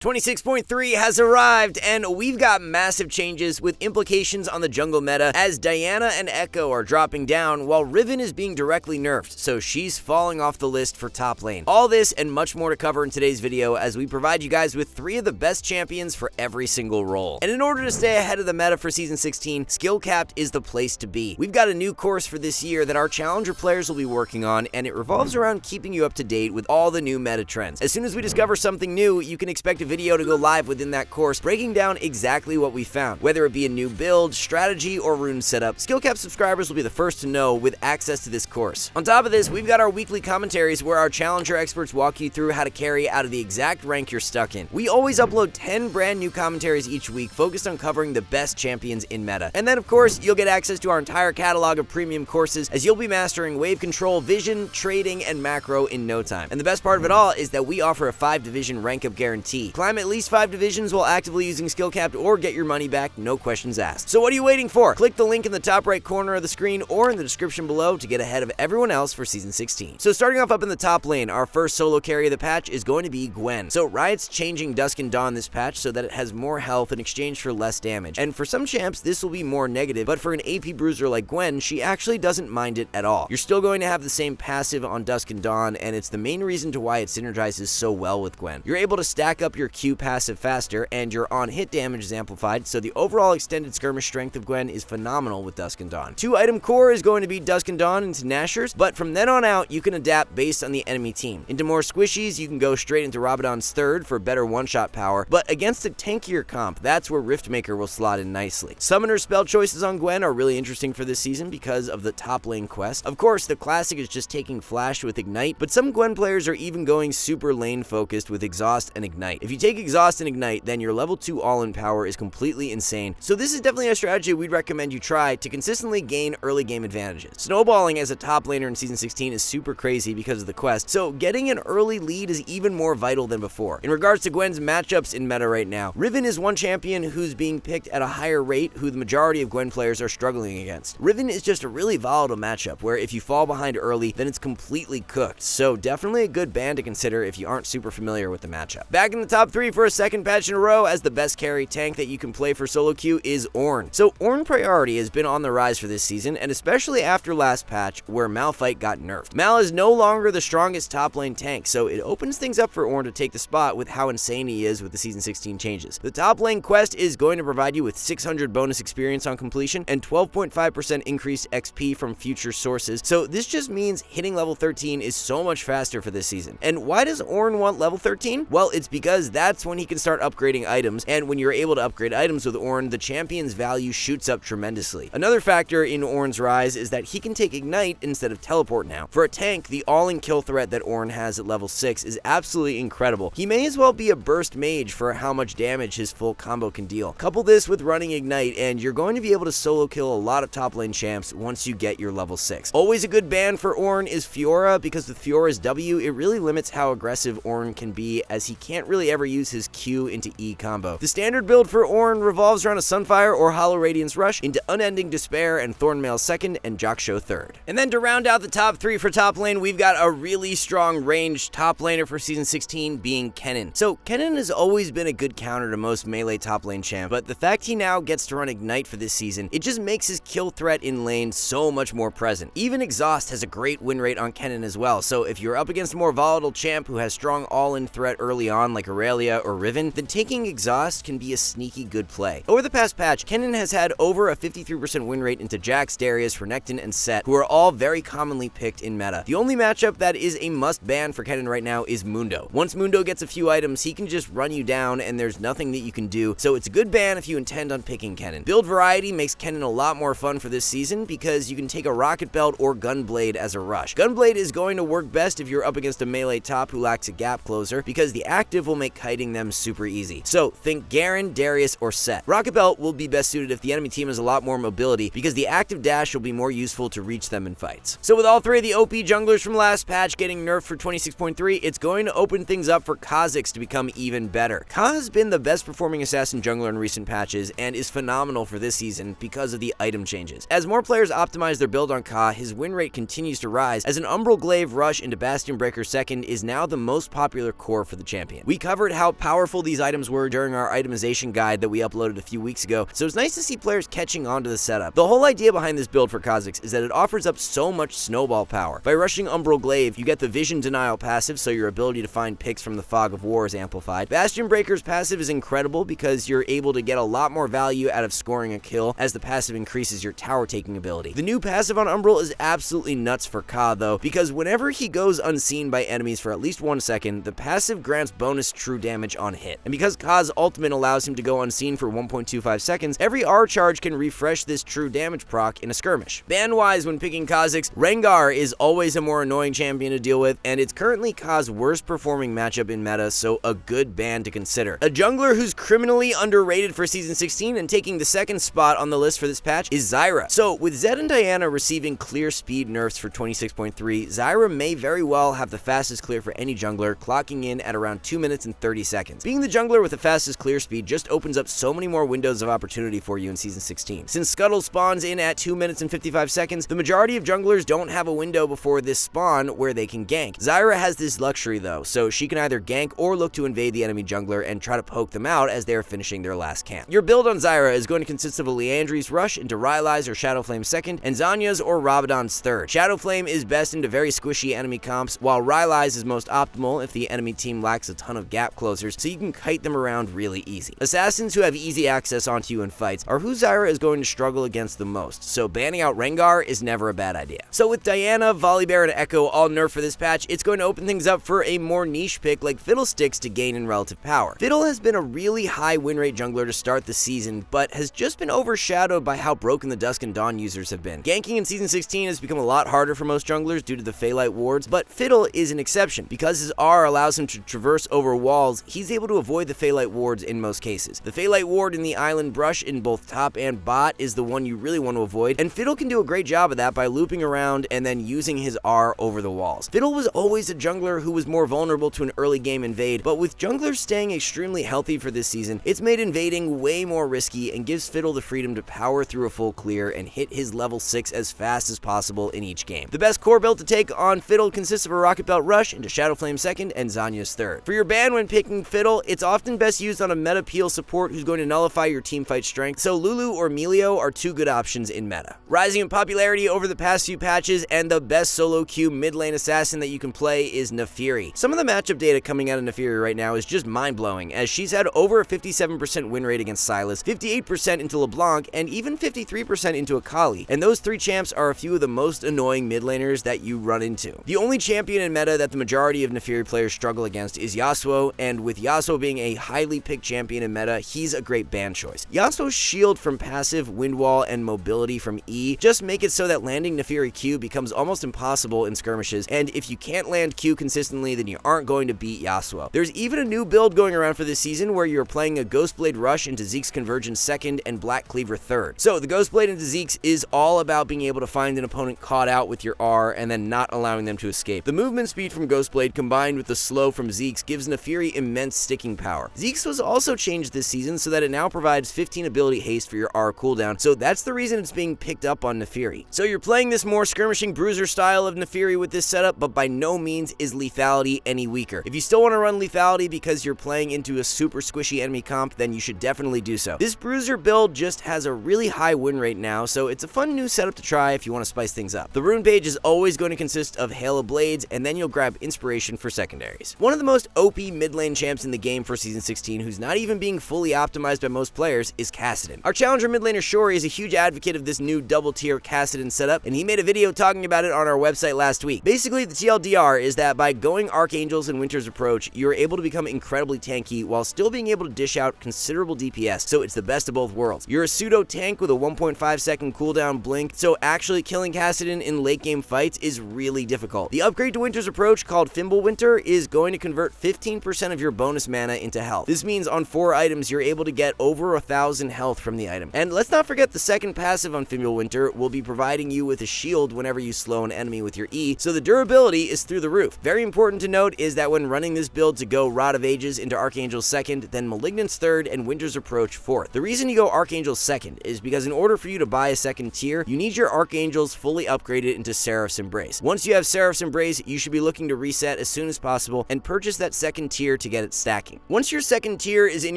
26.3 has arrived, and we've got massive changes with implications on the jungle meta as Diana and Echo are dropping down while Riven is being directly nerfed, so she's falling off the list for top lane. All this and much more to cover in today's video as we provide you guys with 3 of the best champions for every single role. And in order to stay ahead of the meta for Season 16, SkillCapped is the place to be. We've got a new course for this year that our challenger players will be working on, and it revolves around keeping you up to date with all the new meta trends. As soon as we discover something new, you can expect a video to go live within that course breaking down exactly what we found. Whether it be a new build, strategy, or rune setup, SkillCapped subscribers will be the first to know with access to this course. On top of this, we've got our weekly commentaries where our challenger experts walk you through how to carry out of the exact rank you're stuck in. We always upload 10 brand new commentaries each week focused on covering the best champions in meta. And then of course, you'll get access to our entire catalog of premium courses as you'll be mastering wave control, vision, trading, and macro in no time. And the best part of it all is that we offer a 5-division rank up guarantee. Climb at least 5 divisions while actively using SkillCapped or get your money back, no questions asked. So what are you waiting for? Click the link in the top right corner of the screen or in the description below to get ahead of everyone else for Season 16. So starting off up in the top lane, our first solo carry of the patch is going to be Gwen. So Riot's changing Dusk and Dawn this patch so that it has more health in exchange for less damage. And for some champs, this will be more negative, but for an AP bruiser like Gwen, she actually doesn't mind it at all. You're still going to have the same passive on Dusk and Dawn, and it's the main reason to why it synergizes so well with Gwen. You're able to stack up your Q passive faster, and your on-hit damage is amplified, so the overall extended skirmish strength of Gwen is phenomenal with Dusk and Dawn. 2-item core is going to be Dusk and Dawn into Nashers, but from then on out, you can adapt based on the enemy team. Into more squishies, you can go straight into Rabadon's third for better one-shot power, but against a tankier comp, that's where Riftmaker will slot in nicely. Summoner spell choices on Gwen are really interesting for this season because of the top lane quest. Of course, the classic is just taking Flash with Ignite, but some Gwen players are even going super lane focused with Exhaust and Ignite. If you take Exhaust and Ignite, then your level 2 all-in power is completely insane, so this is definitely a strategy we'd recommend you try to consistently gain early game advantages. Snowballing as a top laner in Season 16 is super crazy because of the quest, so getting an early lead is even more vital than before. In regards to Gwen's matchups in meta right now, Riven is one champion who's being picked at a higher rate who the majority of Gwen players are struggling against. Riven is just a really volatile matchup where if you fall behind early, then it's completely cooked, so definitely a good ban to consider if you aren't super familiar with the matchup. Back in the top 3 for a second patch in a row as the best carry tank that you can play for solo queue is Ornn. So Ornn priority has been on the rise for this season, and especially after last patch where Malphite got nerfed. Mal is no longer the strongest top lane tank, so it opens things up for Ornn to take the spot with how insane he is with the Season 16 changes. The top lane quest is going to provide you with 600 bonus experience on completion and 12.5% increased XP from future sources, so this just means hitting level 13 is so much faster for this season. And why does Ornn want level 13? Well, it's because that's when he can start upgrading items, and when you're able to upgrade items with Ornn, the champion's value shoots up tremendously. Another factor in Ornn's rise is that he can take Ignite instead of Teleport now. For a tank, the all-in kill threat that Ornn has at level 6 is absolutely incredible. He may as well be a burst mage for how much damage his full combo can deal. Couple this with running Ignite, and you're going to be able to solo kill a lot of top lane champs once you get your level 6. Always a good ban for Ornn is Fiora, because with Fiora's W, it really limits how aggressive Ornn can be as he can't really ever use his Q into E combo. The standard build for Ornn revolves around a Sunfire or Hollow Radiance Rush into Unending Despair and Thornmail second and Jokshow third. And then to round out the top 3 for top lane, we've got a really strong ranged top laner for Season 16 being Kennen. So Kennen has always been a good counter to most melee top lane champ, but the fact he now gets to run Ignite for this season, it just makes his kill threat in lane so much more present. Even Exhaust has a great win rate on Kennen as well, so if you're up against a more volatile champ who has strong all-in threat early on like Aurelia or Riven, then taking Exhaust can be a sneaky good play. Over the past patch, Kennen has had over a 53% win rate into Jax, Darius, Renekton, and Set, who are all very commonly picked in meta. The only matchup that is a must ban for Kennen right now is Mundo. Once Mundo gets a few items, he can just run you down and there's nothing that you can do, so it's a good ban if you intend on picking Kennen. Build variety makes Kennen a lot more fun for this season because you can take a Rocket Belt or Gunblade as a rush. Gunblade is going to work best if you're up against a melee top who lacks a gap closer because the active will make kiting them super easy. So think Garen, Darius, or Set. Rocket Belt will be best suited if the enemy team has a lot more mobility because the active dash will be more useful to reach them in fights. So with all 3 of the OP junglers from last patch getting nerfed for 26.3, it's going to open things up for Kha'Zix to become even better. Ka has been the best performing assassin jungler in recent patches and is phenomenal for this season because of the item changes. As more players optimize their build on Ka, his win rate continues to rise as an Umbral Glaive rush into Bastion Breaker second is now the most popular core for the champion. We covered covered how powerful these items were during our itemization guide that we uploaded a few weeks ago, so it's nice to see players catching on to the setup. The whole idea behind this build for Kha'Zix is that it offers up so much snowball power. By rushing Umbral Glaive, you get the Vision Denial passive, so your ability to find picks from the Fog of War is amplified. Bastion Breaker's passive is incredible because you're able to get a lot more value out of scoring a kill as the passive increases your tower taking ability. The new passive on Umbral is absolutely nuts for Ka though, because whenever he goes unseen by enemies for at least 1 second, the passive grants bonus true damage on hit. And because Ka's ultimate allows him to go unseen for 1.25 seconds, every R charge can refresh this true damage proc in a skirmish. Ban-wise, when picking Kha'Zix, Rengar is always a more annoying champion to deal with, and it's currently Ka's worst performing matchup in meta, so a good ban to consider. A jungler who's criminally underrated for Season 16 and taking the second spot on the list for this patch is Zyra. So with Zed and Diana receiving clear speed nerfs for 26.3, Zyra may very well have the fastest clear for any jungler, clocking in at around 2 minutes and 30 seconds. Being the jungler with the fastest clear speed just opens up so many more windows of opportunity for you in Season 16. Since Scuttle spawns in at 2 minutes and 55 seconds, the majority of junglers don't have a window before this spawn where they can gank. Zyra has this luxury though, so she can either gank or look to invade the enemy jungler and try to poke them out as they are finishing their last camp. Your build on Zyra is going to consist of a Liandry's Rush into Rylai's or Shadowflame's second, and Zanya's or Rabadon's third. Shadowflame is best into very squishy enemy comps, while Rylai's is most optimal if the enemy team lacks a ton of gap closers, so you can kite them around really easy. Assassins who have easy access onto you in fights are who Zyra is going to struggle against the most, so banning out Rengar is never a bad idea. So with Diana, Volibear, and Echo all nerfed for this patch, it's going to open things up for a more niche pick like Fiddlesticks to gain in relative power. Fiddle has been a really high win rate jungler to start the season, but has just been overshadowed by how broken the Dusk and Dawn users have been. Ganking in Season 16 has become a lot harder for most junglers due to the Phaelite wards, but Fiddle is an exception. Because his R allows him to traverse over walls, he's able to avoid the Phaelite wards in most cases. The Phaelite ward in the Island Brush in both top and bot is the one you really want to avoid, and Fiddle can do a great job of that by looping around and then using his R over the walls. Fiddle was always a jungler who was more vulnerable to an early game invade, but with junglers staying extremely healthy for this season, it's made invading way more risky and gives Fiddle the freedom to power through a full clear and hit his level 6 as fast as possible in each game. The best core build to take on Fiddle consists of a Rocket Belt Rush into Shadowflame second and Zanya's third. For your ban when picking Fiddle, it's often best used on a meta peel support who's going to nullify your teamfight strength, so Lulu or Melio are two good options in meta. Rising in popularity over the past few patches, and the best solo queue mid lane assassin that you can play is Naafiri. Some of the matchup data coming out of Naafiri right now is just mind-blowing, as she's had over a 57% win rate against Sylas, 58% into LeBlanc, and even 53% into Akali, and those three champs are a few of the most annoying mid laners that you run into. The only champion in meta that the majority of Naafiri players struggle against is Yasuo, and with Yasuo being a highly picked champion in meta, he's a great ban choice. Yasuo's shield from passive, wind wall, and mobility from E just make it so that landing Naafiri Q becomes almost impossible in skirmishes, and if you can't land Q consistently, then you aren't going to beat Yasuo. There's even a new build going around for this season where you're playing a Ghostblade Rush into Zeke's Convergence second and Black Cleaver third. So the Ghostblade into Zeke's is all about being able to find an opponent caught out with your R and then not allowing them to escape. The movement speed from Ghostblade combined with the slow from Zeke's gives Naafiri immense sticking power. Zeke's was also changed this season so that it now provides 15 ability haste for your R cooldown, so that's the reason it's being picked up on Naafiri. So you're playing this more skirmishing bruiser style of Naafiri with this setup, but by no means is lethality any weaker. If you still want to run lethality because you're playing into a super squishy enemy comp, then you should definitely do so. This bruiser build just has a really high win rate now, so it's a fun new setup to try if you want to spice things up. The rune page is always going to consist of Hail of Blades, and then you'll grab inspiration for secondaries. One of the most OP mid lane champs in the game for Season 16 who's not even being fully optimized by most players is Kassadin. Our challenger mid laner Shori is a huge advocate of this new double tier Kassadin setup, and he made a video talking about it on our website last week. Basically, the TLDR is that by going Archangels and Winter's Approach, you're able to become incredibly tanky while still being able to dish out considerable DPS, so it's the best of both worlds. You're a pseudo tank with a 1.5 second cooldown blink, so actually killing Kassadin in late game fights is really difficult. The upgrade to Winter's Approach, called Fimbulwinter, is going to convert 15% of your bonus mana into health. This means on 4 items you're able to get over 1,000 health from the item. And let's not forget the second passive on Fimbulwinter will be providing you with a shield whenever you slow an enemy with your E, so the durability is through the roof. Very important to note is that when running this build to go Rod of Ages into Archangel's second, then Malignant's third, and Winter's Approach fourth. The reason you go Archangel's second is because in order for you to buy a second tier, you need your Archangels fully upgraded into Seraph's Embrace. Once you have Seraph's Embrace, you should be looking to reset as soon as possible and purchase that second tier to get it stacking. Once your second tier is in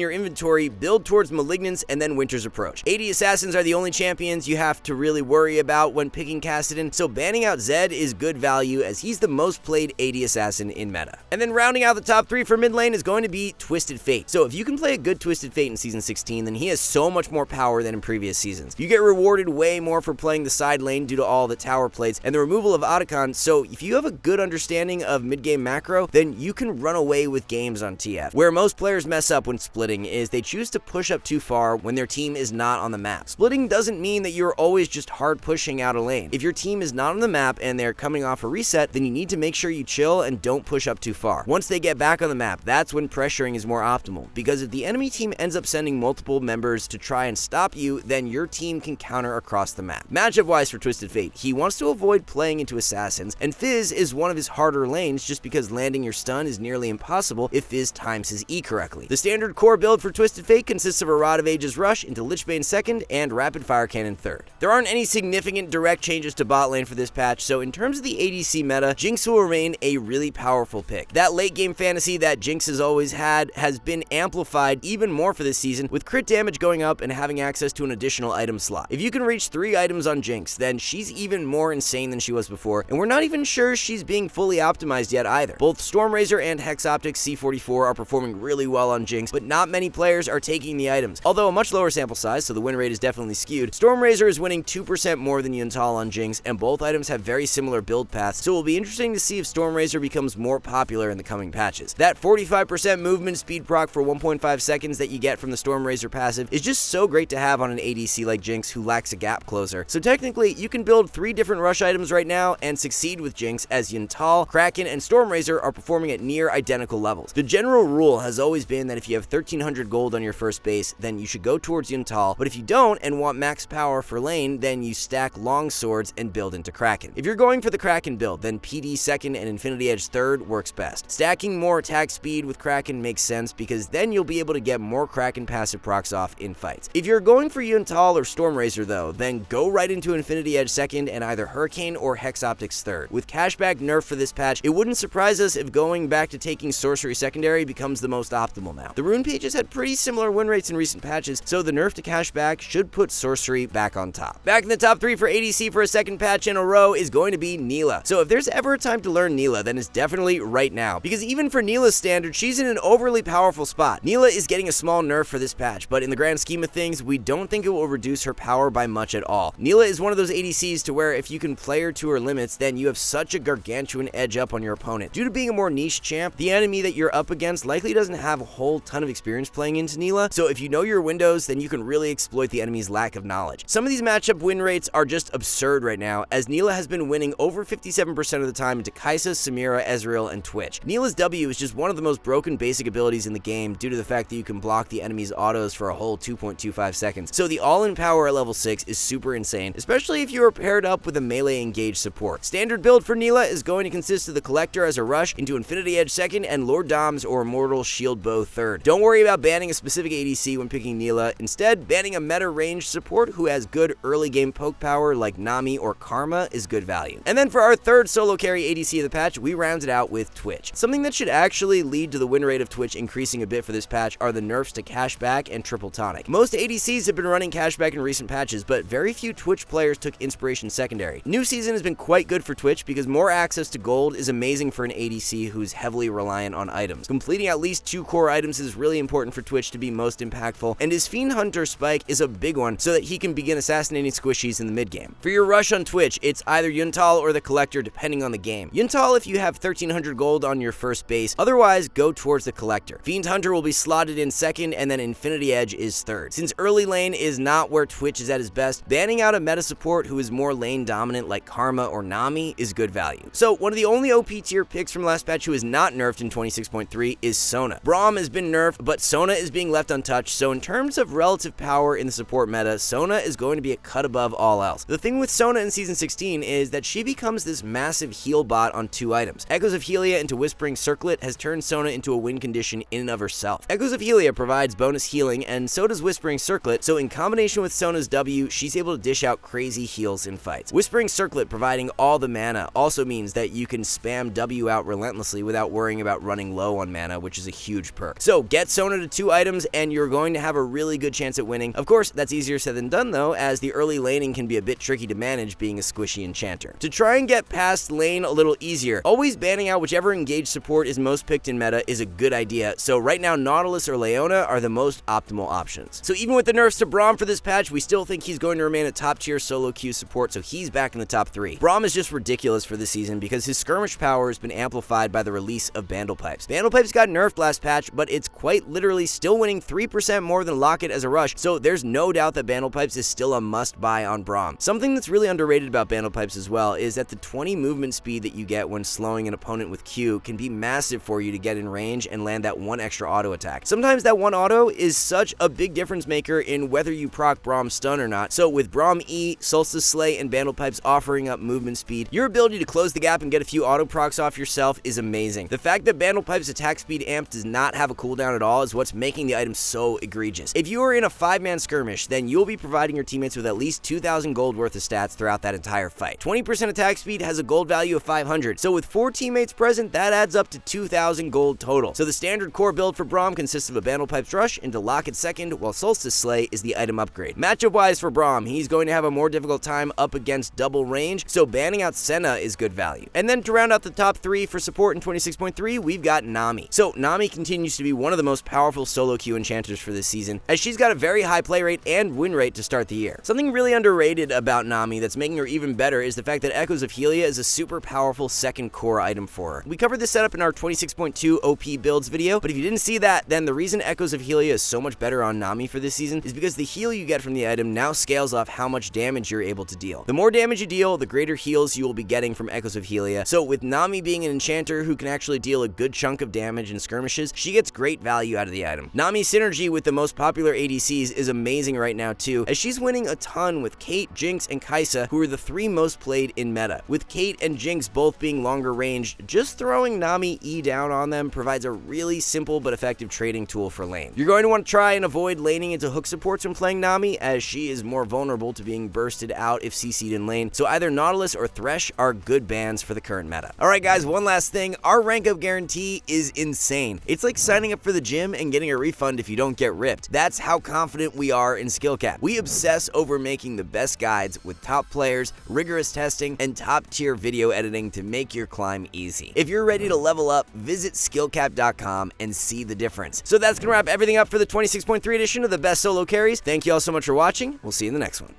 your inventory, build towards Malignance and then Winter's Approach. AD Assassins are the only champions you have to really worry about when picking Kassadin, so banning out Zed is good value as he's the most played AD Assassin in meta. And then rounding out the top 3 for mid lane is going to be Twisted Fate. So if you can play a good Twisted Fate in Season 16, then he has so much more power than in previous seasons. You get rewarded way more for playing the side lane due to all the tower plates and the removal of Otacon, so if you have a good understanding of mid-game macro, then you can run away with games on TF. Where most players mess up when splitting is they choose to push up too far when their team is not on the map. Splitting doesn't mean that you're always just hard pushing out a lane. If your team is not on the map and they're coming off a reset, then you need to make sure you chill and don't push up too far. Once they get back on the map, that's when pressuring is more optimal, because if the enemy team ends up sending multiple members to try and stop you, then your team can counter across the map. Matchup wise for Twisted Fate, he wants to avoid playing into assassins, and Fizz is one of his harder lanes just because landing your stun is nearly impossible if Fizz times his E correctly. The standard core build for Twisted Fate consists of a Rod of Ages Rush into Lichbane second and Rapid Fire Cannon third. There aren't any significant direct changes to bot lane for this patch, so in terms of the ADC meta, Jinx will remain a really powerful pick. That late game fantasy that Jinx has always had has been amplified even more for this season, with crit damage going up and having access to an additional item slot. If you can reach 3 items on Jinx, then she's even more insane than she was before, and we're not even sure she's being fully optimized yet either. Both Stormrazor and Hex Optics C44 are performing really well on Jinx, but not many players are taking the items. Although a much lower sample size, so the win rate is definitely skewed, Stormrazor is winning 2% more than Yuntal on Jinx, and both items have very similar build paths, so it will be interesting to see if Stormrazor becomes more popular in the coming patches. That 45% movement speed proc for 1.5 seconds that you get from the Stormrazor passive is just so great to have on an ADC like Jinx who lacks a gap closer. So technically, you can build 3 different rush items right now and succeed with Jinx, as Yuntal, Kraken, and Stormrazor are performing at near identical levels. The general rule has always been that if you have 1300 gold on your first base, then you should go towards Yuntal, but if you don't and want max power for lane, then you stack long swords and build into Kraken. If you're going for the Kraken build, then PD second and Infinity Edge third works best. Stacking more attack speed with Kraken makes sense because then you'll be able to get more Kraken passive procs off in fights. If you're going for Yuntal or Stormrazor though, then go right into Infinity Edge second and either Hurricane or Hex Optics third. With cashback nerf for this patch, it wouldn't surprise us if going back to taking Sorcery secondary becomes the most optimal now. The rune pages had pretty similar win rates in recent patches, so the nerf to cashback should put Sorcery back on top. Back in the top 3 for ADC for a second patch in a row is going to be Neela. So if there's ever a time to learn Neela, then it's definitely right now, because even for Neela's standard, she's in an overly powerful spot. Neela is getting a small nerf for this patch, but in the grand scheme of things, we don't think it will reduce her power by much at all. Neela is one of those ADCs to where if you can play her to her limits, then you have such a gargantuan edge up on your opponent. Due to being a more niche champ, the enemy that you're up against likely doesn't have a whole ton of experience playing into Neela, so if you know your windows, then you can really exploit the enemy's lack of knowledge. Some of these matchup win rates are just absurd right now, as Neela has been winning over 57% of the time into Kai'Sa, Samira, Ezreal, and Twitch. Neela's W is just one of the most broken basic abilities in the game due to the fact that you can block the enemy's autos for a whole 2.25 seconds, so the all-in power at level 6 is super insane, especially if you are paired up with a melee engaged support. Standard build for Neela is going to consist of the Collector as a rush into Infinity Edge second and Lord Doms or Immortal Shield Bow third. Don't worry about banning a specific ADC when picking Neela, instead banning a meta range support who has good early game poke power like Nami or Karma is good value. And then for our third solo carry ADC of the patch, we rounded out with Twitch. Something that should actually lead to the win rate of Twitch increasing a bit for this patch are the nerfs to cashback and triple tonic. Most ADCs have been running cashback in recent patches, but very few Twitch players took Inspiration secondary. New season has been quite good for Twitch because more access to gold is amazing for an ADC who's heavily reliant on items. Completing at least 2 core items is really important for Twitch to be most impactful, and his Fiend Hunter spike is a big one so that he can begin assassinating squishies in the mid game. For your rush on Twitch, it's either Yuntal or the Collector depending on the game. Yuntal if you have 1300 gold on your first base, otherwise go towards the Collector. Fiend Hunter will be slotted in second and then Infinity Edge is third. Since early lane is not where Twitch is at his best, banning out a meta support who is more lane dominant like Karma or Nami is good value. So one of the only OP tier picks from last patch who is not nerfed in 26.3 is Sona. Braum has been nerfed, but Sona is being left untouched, so in terms of relative power in the support meta, Sona is going to be a cut above all else. The thing with Sona in Season 16 is that she becomes this massive heal bot on 2 items. Echoes of Helia into Whispering Circlet has turned Sona into a win condition in and of herself. Echoes of Helia provides bonus healing, and so does Whispering Circlet, so in combination with Sona's W, she's able to dish out crazy heals in fights. Whispering Circlet providing all the mana also means that you can spam W out relentlessly without worrying about running low low on mana, which is a huge perk. So get Sona to 2 items and you're going to have a really good chance at winning. Of course, that's easier said than done though, as the early laning can be a bit tricky to manage being a squishy enchanter. To try and get past lane a little easier, always banning out whichever engaged support is most picked in meta is a good idea. So right now, Nautilus or Leona are the most optimal options. So even with the nerfs to Braum for this patch, we still think he's going to remain a top tier solo queue support, so he's back in the top 3. Braum is just ridiculous for this season because his skirmish power has been amplified by the release of Bandle Pipes. Bandle Pipes got nerfed last patch, but it's quite literally still winning 3% more than Locket as a rush, so there's no doubt that Bandle Pipes is still a must buy on Braum. Something that's really underrated about Bandle Pipes as well is that the 20 movement speed that you get when slowing an opponent with Q can be massive for you to get in range and land that one extra auto attack. Sometimes that one auto is such a big difference maker in whether you proc Braum's stun or not. So with Braum E, Solstice Slay, and Bandle Pipes offering up movement speed, your ability to close the gap and get a few auto procs off yourself is amazing. The fact that Bandle Pipes attack speed amp does not have a cooldown at all is what's making the item so egregious. If you are in a 5-man skirmish, then you'll be providing your teammates with at least 2,000 gold worth of stats throughout that entire fight. 20% attack speed has a gold value of 500, so with 4 teammates present, that adds up to 2,000 gold total. So the standard core build for Braum consists of a Bandle Pipes rush into Locket second, while Solstice Slay is the item upgrade. Matchup wise for Braum, he's going to have a more difficult time up against double range, so banning out Senna is good value. And then to round out the top 3 for support in 26.3, we've got Nami. So Nami continues to be one of the most powerful solo queue enchanters for this season, as she's got a very high play rate and win rate to start the year. Something really underrated about Nami that's making her even better is the fact that Echoes of Helia is a super powerful second core item for her. We covered this setup in our 26.2 OP builds video, but if you didn't see that, then the reason Echoes of Helia is so much better on Nami for this season is because the heal you get from the item now scales off how much damage you're able to deal. The more damage you deal, the greater heals you will be getting from Echoes of Helia. So with Nami being an enchanter who can actually deal a good chunk of damage in skirmishes, she gets great value out of the item. Nami's synergy with the most popular ADCs is amazing right now too, as she's winning a ton with Kate, Jinx, and Kai'Sa, who are the 3 most played in meta. With Kate and Jinx both being longer ranged, just throwing Nami E down on them provides a really simple but effective trading tool for lane. You're going to want to try and avoid laning into hook supports when playing Nami, as she is more vulnerable to being bursted out if CC'd in lane, so either Nautilus or Thresh are good bans for the current meta. Alright guys, one last thing, our rank up guarantee is insane. It's like signing up for the gym and getting a refund if you don't get ripped. That's how confident we are in SkillCapped. We obsess over making the best guides with top players, rigorous testing, and top tier video editing to make your climb easy. If you're ready to level up, visit SkillCapped.com and see the difference. So that's gonna wrap everything up for the 26.3 edition of the best solo carries. Thank you all so much for watching. We'll see you in the next one.